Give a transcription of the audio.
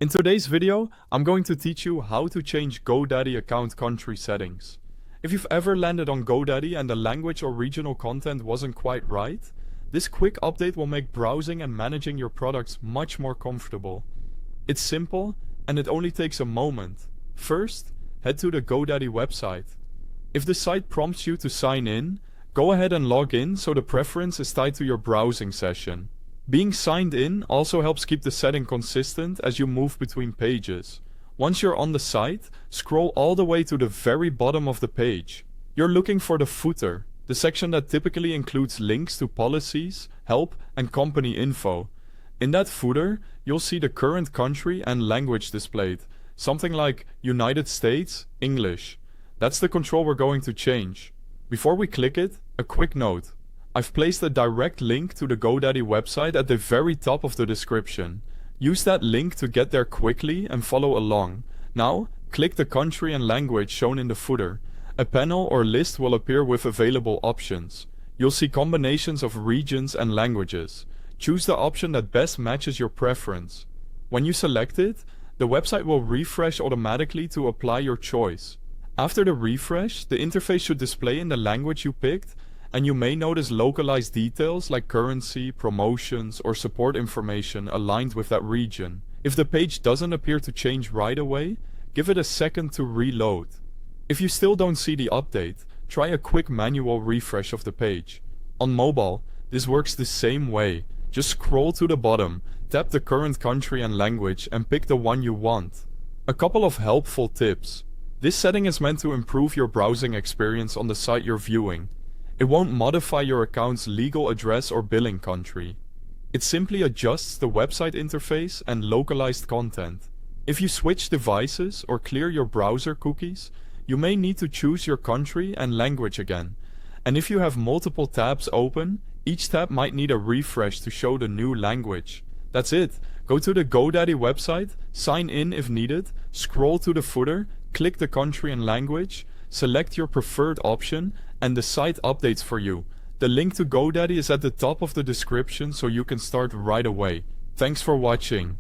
In today's video, I'm going to teach you how to change GoDaddy account country settings. If you've ever landed on GoDaddy and the language or regional content wasn't quite right, this quick update will make browsing and managing your products much more comfortable. It's simple and it only takes a moment. First, head to the GoDaddy website. If the site prompts you to sign in, go ahead and log in so the preference is tied to your browsing session. Being signed in also helps keep the setting consistent as you move between pages. Once you're on the site, scroll all the way to the very bottom of the page. You're looking for the footer, the section that typically includes links to policies, help, and company info. In that footer, you'll see the current country and language displayed, something like United States, English. That's the control we're going to change. Before we click it, a quick note. I've placed a direct link to the GoDaddy website at the very top of the description. Use that link to get there quickly and follow along. Now, click the country and language shown in the footer. A panel or list will appear with available options. You'll see combinations of regions and languages. Choose the option that best matches your preference. When you select it, the website will refresh automatically to apply your choice. After the refresh, the interface should display in the language you picked, and you may notice localized details like currency, promotions, or support information aligned with that region. If the page doesn't appear to change right away, give it a second to reload. If you still don't see the update, try a quick manual refresh of the page. On mobile, this works the same way. Just scroll to the bottom, tap the current country and language, and pick the one you want. A couple of helpful tips. This setting is meant to improve your browsing experience on the site you're viewing. It won't modify your account's legal address or billing country. It simply adjusts the website interface and localized content. If you switch devices or clear your browser cookies, you may need to choose your country and language again. And if you have multiple tabs open, each tab might need a refresh to show the new language. That's it. Go to the GoDaddy website, sign in if needed, scroll to the footer, click the country and language, select your preferred option, and the site updates for you. The link to GoDaddy is at the top of the description so you can start right away. Thanks for watching.